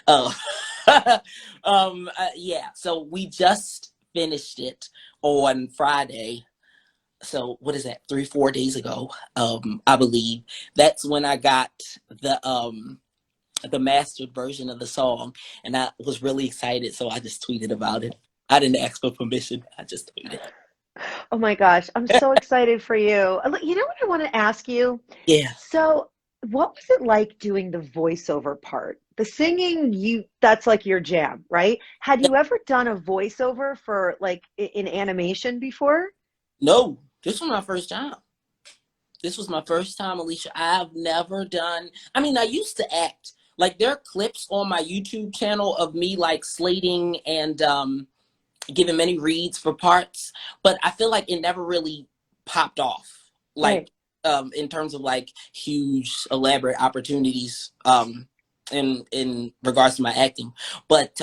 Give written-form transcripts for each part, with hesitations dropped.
Uh, yeah, so we just finished it on Friday. So what is that? 3, 4 days ago, I believe. That's when I got the mastered version of the song, and I was really excited. So I just tweeted about it. I didn't ask for permission. I just tweeted. Oh my gosh, I'm so excited for you. You know what I want to ask you? Yeah. So, what was it like doing the voiceover part? The singing, that's like your jam, right? Had you ever done a voiceover for like in animation before? No, this was my first time. This was my first time, Alicia. I've never done, I mean, I used to act. Like there are clips on my YouTube channel of me like slating and giving many reads for parts, but I feel like it never really popped off. Like Right. in terms of like huge elaborate opportunities in regards to my acting. But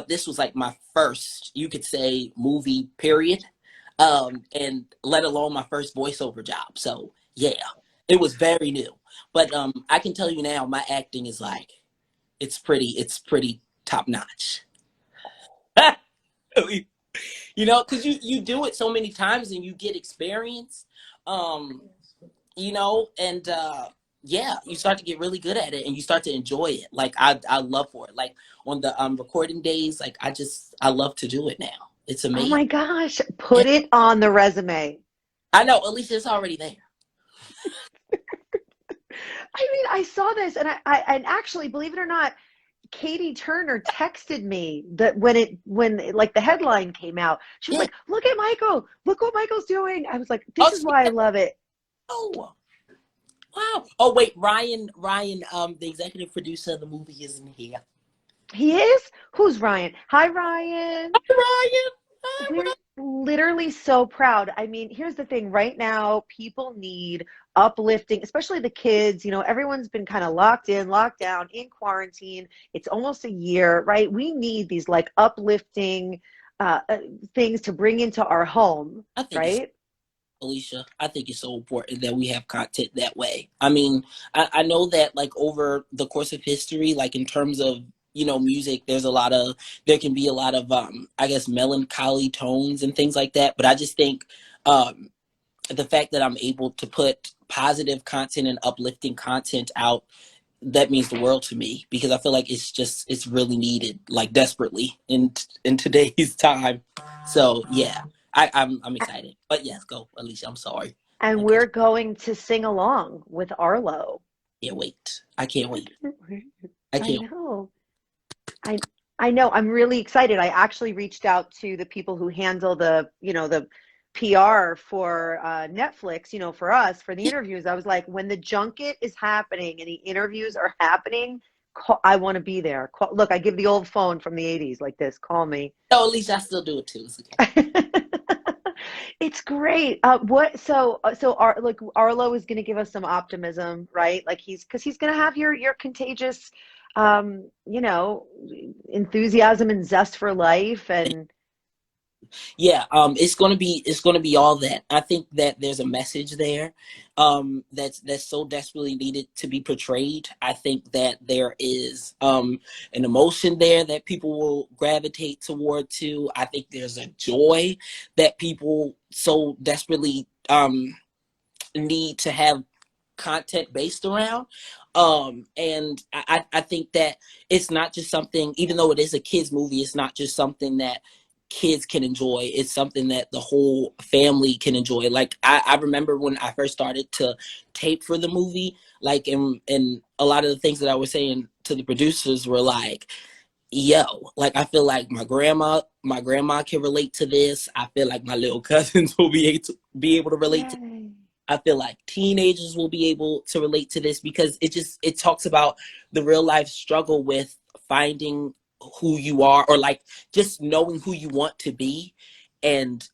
this was like my first, you could say, movie period. And let alone my first voiceover job. So yeah, it was very new. But I can tell you now, my acting is like it's pretty top notch. You know, because you do it so many times and you get experience. Um, you know, and yeah, you start to get really good at it and you start to enjoy it. Like I love for it. Like on the recording days, like I love to do it now. It's Oh amazing. my gosh, Yeah. put it on the resume. I know, at least it's already there. I mean, I saw this and actually, believe it or not, Katie Turner texted me that like the headline came out, she was Yeah. like, "Look at Michael! Look what Michael's doing!" I was like, Oh, "This is why I love it." oh, wow. Oh, wait, Ryan, the executive producer of the movie isn't here. He is? Who's Ryan? Hi, Ryan. Ryan. Hi, We're Ryan. literally so proud. I mean, here's the thing. Right now, people need uplifting, especially the kids. You know, everyone's been kind of locked in, locked down, in quarantine. It's almost a year, right? We need these like uplifting uh, things to bring into our home, I think it's right? Alicia. I think it's so important that we have content that way. I mean, I know that like over the course of history, like in terms of music, there can be a lot of I guess melancholy tones and things like that. But I just think um the fact that I'm able to put positive content and uplifting content out, that means the world to me because I feel like it's really needed, like desperately in today's time. So yeah, I'm excited. But yes, go, Alicia. I'm sorry. And I cut we're going to sing along with Arlo. you. Can't wait. I can't wait. I I can't. know. I I know. I'm really excited. I actually reached out to the people who handle the PR for Netflix, for us, for the interviews. I was like, when the junket is happening and the interviews are happening, I want to be there. Look, I give the old phone from the 80s like this. Call me. No, Alicia, I still do it too. It's okay. It's great. Like Arlo is going to give us some optimism, right? Like because he's going to have your contagious, um, you know, enthusiasm and zest for life, and Yeah, it's gonna be all that. I think that there's a message there, that's so desperately needed to be portrayed. I think that there is an emotion there that people will gravitate toward too. I think there's a joy that people so desperately need to have content based around. And I think that it's not just something, even though it is a kids movie, it's not just something that kids can enjoy. It's something that the whole family can enjoy. Like I remember when I first started to tape for the movie, like and a lot of the things that I was saying to the producers were like, yo, like I feel like my grandma can relate to this. I feel like my little cousins will be able to relate to. yay. I feel like teenagers will be able to relate to this because it talks about the real life struggle with finding who you are, or like just knowing who you want to be, and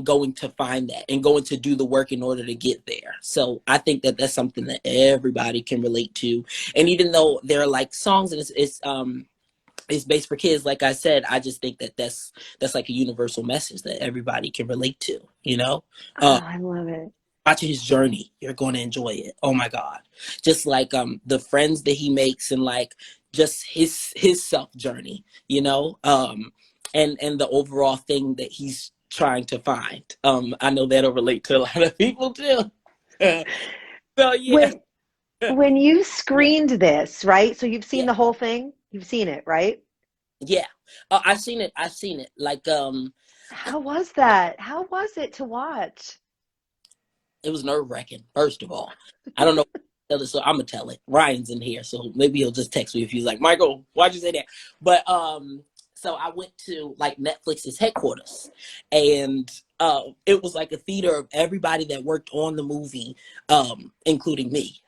going to find that and going to do the work in order to get there. So I think that that's something that everybody can relate to. And even though there are like songs and it's based for kids, like I said, I just think that that's like a universal message that everybody can relate to, Oh, um I love it. watching his journey, you're going to enjoy it. Oh my god, just like the friends that he makes, and like just his self journey, and the overall thing that he's trying to find. I know that'll relate to a lot of people too. So yeah. When when you screened this, right? So you've seen Yeah. the whole thing? You've seen it, right? Yeah. I've seen it. I've seen it. Like, How was that? How was it to watch? it was nerve wracking, first of all. I don't know. So I'm gonna tell it. Ryan's in here, so maybe he'll just text me if he's like, Michael, why'd you say that? But so I went to like Netflix's headquarters, and it was like a theater of everybody that worked on the movie, including me.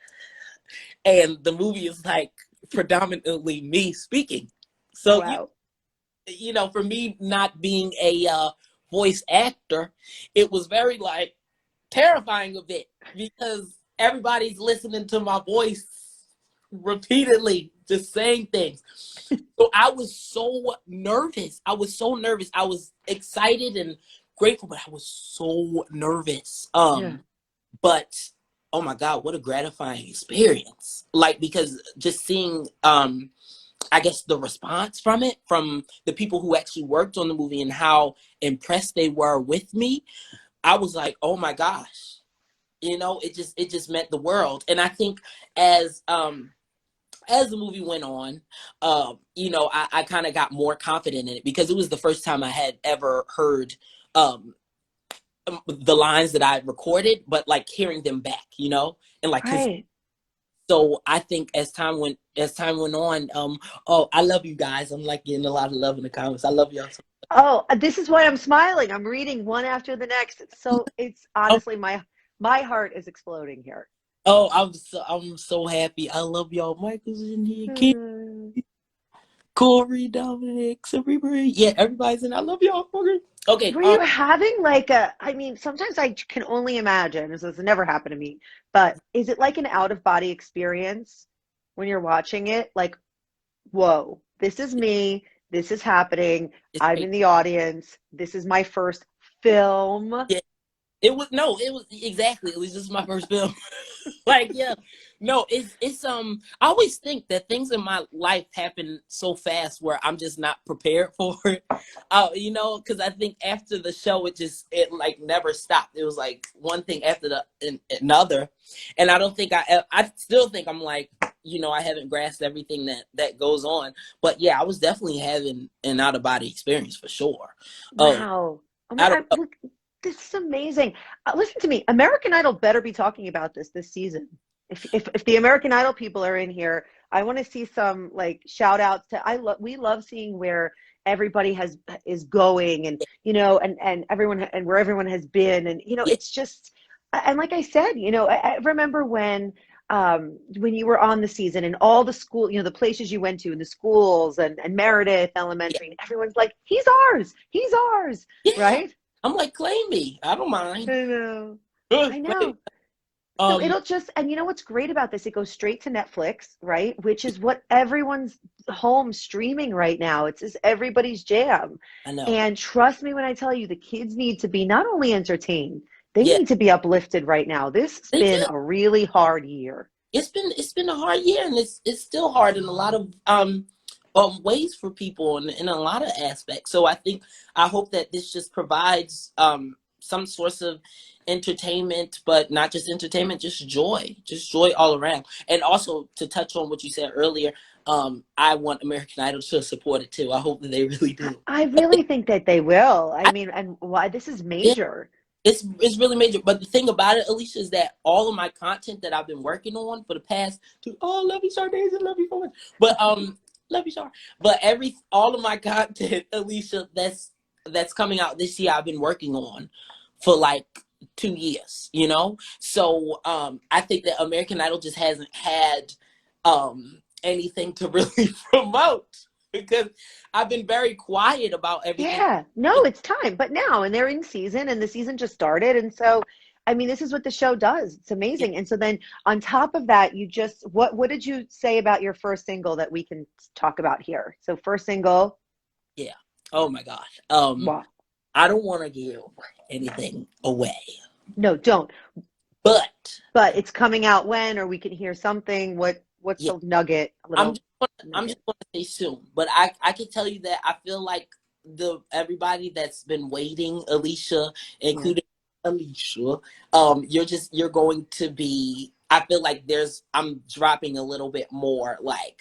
And the movie is like predominantly me speaking. So Wow. for me not being a voice actor, it was very like terrifying a bit because everybody's listening to my voice repeatedly, just saying things. So I was so nervous. I was so nervous. I was excited and grateful, but I was so nervous. Yeah. But oh my God, what a gratifying experience. Like, because just seeing I guess the response from it, from the people who actually worked on the movie and how impressed they were with me, I was like, oh my gosh, it just meant the world. And I think as the movie went on, I kind of got more confident in it because it was the first time I had ever heard the lines that I recorded, but like hearing them back, and like Right. so I think as time went on, oh, I love you guys. I'm like getting a lot of love in the comments. I love y'all. Oh, this is why I'm smiling. I'm reading one after the next. It's Oh, honestly my heart is exploding here. oh, I'm so happy. I love y'all. Michael's in here. Keith, Hmm. Corey, Dominic, everybody. Yeah, everybody's in. I love y'all. Okay. Okay. Were you having like I mean, sometimes I can only imagine, this has never happened to me, but is it like an out of body experience when you're watching it? Like, whoa, this is me, this is happening, It's I'm crazy. in the audience, this is my first film. Yeah, it was exactly. It was just my first film. Like, yeah, no, it's I always think that things in my life happen so fast where I'm just not prepared for it. Because I think after the show it like never stopped. It was like one thing after another, and I don't think I still think I'm like, I haven't grasped everything that goes on. But yeah, I was definitely having an out of body experience for sure. um Wow. Oh my, I don't know. look, this is amazing. Listen to me. American Idol better be talking about this season. If the American Idol people are in here, I want to see some like shout outs to we love seeing where everybody is going, and and everyone, and where everyone has been, and Yeah, it's just, and like I said, I remember when you were on the season and all the school, the places you went to and the schools, and Meredith yeah, Elementary, and everyone's like, he's ours, yeah. right? I'm like, claim me. I don't mind. I know. I Like, know. So um, it'll just, and you know what's great about this? It goes straight to Netflix, right? Which is what everyone's home streaming right now. It's just everybody's jam. I know. And trust me when I tell you, the kids need to be not only entertained, they Yeah, need to be uplifted right now. This has they been do. a really hard year. It's been a hard year, and it's still hard in a lot of ways for people in a lot of aspects. So I hope that this just provides some source of entertainment, but not just entertainment, just joy all around. And also to touch on what you said earlier, I want American Idol to support it too. I hope that they really do. I really think that they will. I I, mean, and why this is yeah, major. it's really major. But the thing about it, Alicia, is that all of my content that I've been working on for the past two, oh, love you, Shardays, and love you so much. But love you, Shar. But all of my content, Alicia, that's coming out this year, I've been working on for like 2 years. So I think that American Idol just hasn't had anything to really promote because I've been very quiet about everything. Yeah, no, it's time. But now, and they're in season, and the season just started. And so, I mean, this is what the show does. It's Yeah, amazing. And so then on top of that, what did you say about your first single that we can talk about here? So first single, yeah. Oh my gosh. what? I don't want to give anything away, No, don't. but But it's coming out when, or we can hear something. What's yeah, the nugget? A I'm little. I'm just going to say soon, but I can tell you that I feel like everybody that's been waiting, Alicia, Yeah. including Alicia, you're going to be. I feel like I'm dropping a little bit more, like,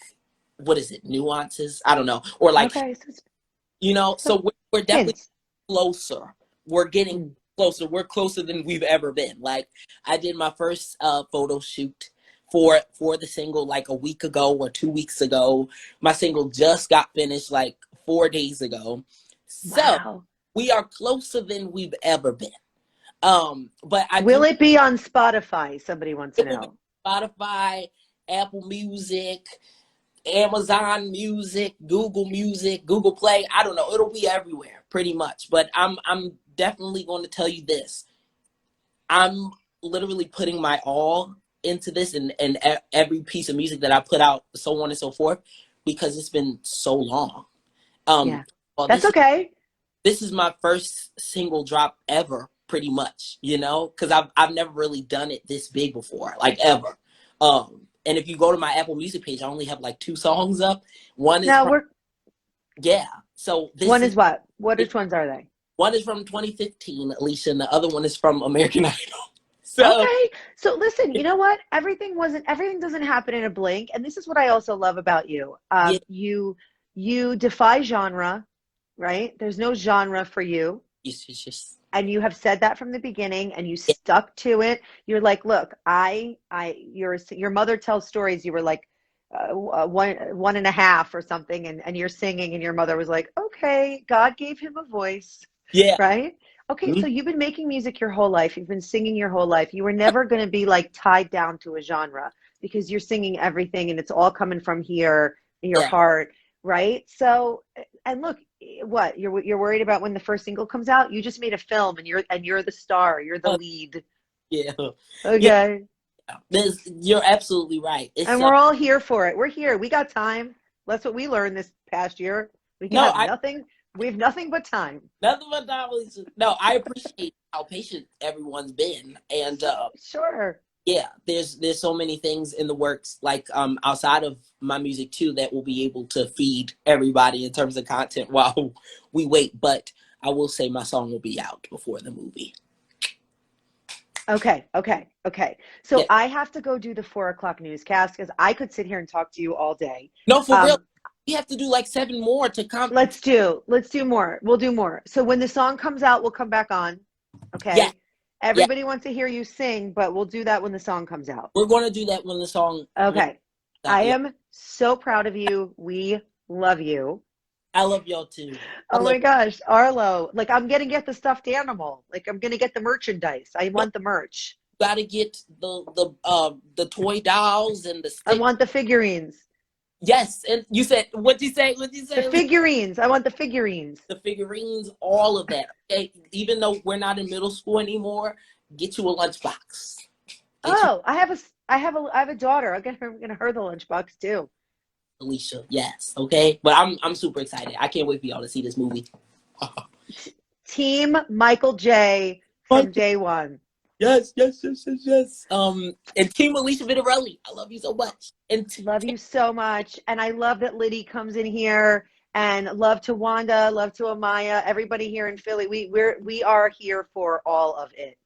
what is it, nuances? I don't know, or like, Okay. so So we're definitely hints. closer. We're getting Mm. closer. We're closer than we've ever been. Like, I did my first photo shoot for the single like a week ago or 2 weeks ago. My single just got finished like 4 days ago. So Wow. we are closer than we've ever been. But I Will do it be on Spotify? Somebody wants to it will be know. Spotify, Apple Music, Amazon Music, Google Music, Google Play. I don't know. It'll be everywhere pretty much. But I'm definitely going to tell you this. I'm literally putting my all into this and every piece of music that I put out, so on and so forth, because it's been so long. Yeah. Well, That's okay. this is my first single drop ever, pretty much, because I've never really done it this big before, like ever. And if you go to my Apple Music page, I only have like 2 songs up. One is Now from we're yeah. So this one is is what? Which ones are they? one is from 2015, Alicia, and the other one is from American Idol. So Okay. So listen, you know what? Everything doesn't happen in a blink. And this is what I also love about you. yeah, You defy genre, right? There's no genre for you. it's just And you have said that from the beginning and you yeah, stuck to it. You're like, look, your mother tells stories. You were like one and a half or something, and you're singing, and your mother was like, okay, God gave him a voice, yeah. right? Okay, so Mhm. you've been making music your whole life. You've been singing your whole life. You were never going to be like tied down to a genre because you're singing everything and it's all coming from here in your Yeah. heart, right? So, and look, what you're worried about when the first single comes out? You just made a film and you're the star. You're the lead. Yeah. Yeah. Okay. You're absolutely right. It's And we're all here for it. We're here. We got time. That's what we learned this past year. We no, have I nothing. We have nothing but time. nothing but that was no. I appreciate how patient everyone's been, and Sure. yeah, there's so many things in the works, like outside of my music too, that will be able to feed everybody in terms of content while we wait. But I will say my song will be out before the movie. Okay. So Yeah. I have to go do the 4 o'clock newscast because I could sit here and talk to you all day. No, for real. Um, We have to do like 7 more to come. let's do more. We'll do more. So when the song comes out, we'll come back on. Yeah, Okay. yeah. Everybody wants to hear you sing, but we'll do that when the song comes out. We're gonna do that when the song when Okay. it's out. I Yeah, am so proud of you. We love you. I love y'all too. I Oh love. my gosh, Arlo. Like I'm gonna get the stuffed animal. Like I'm gonna get the merchandise. I No, want the merch. gotta get the toy dolls and the I stick. want the figurines. Yes, and you said what you say? What you The say? figurines. I want the figurines. The figurines, all of that. Okay, even though we're not in middle school anymore, get you a lunchbox. Get you Oh, I have a daughter. I'm gonna her the lunchbox too. Alicia. Yes, okay. But I'm super excited. I can't wait for y'all to see this movie. Team Michael J from day one. Yes, yes, yes, yes, yes. And Team Alicia Vitarelli, I love you so much. And Love you so much. And I love that Liddy comes in here and love to Wanda, love to Amaya, everybody here in Philly. We are here for all of it.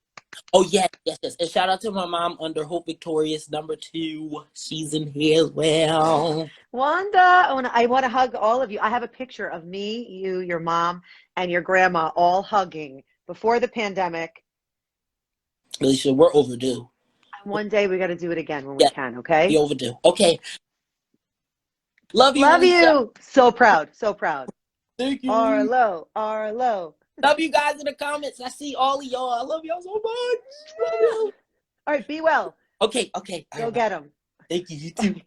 oh yes, yes, yes. And shout out to my mom under Hope Victorious #2. She's in here as well. Wanda, I want to hug all of you. I have a picture of me, you, your mom, and your grandma all hugging before the pandemic. Alicia, we're overdue. And one day we got to do it again when we Yeah, can, we okay? overdue. Okay. Love you, Love Alicia. you. So proud, so proud. Thank you, Alicia. Arlo, Arlo. Love you guys in the comments. I see all of y'all. I love y'all so much. Love y'all. All right, be well. Okay, okay. All Go right, bye. get them. Thank you. You too.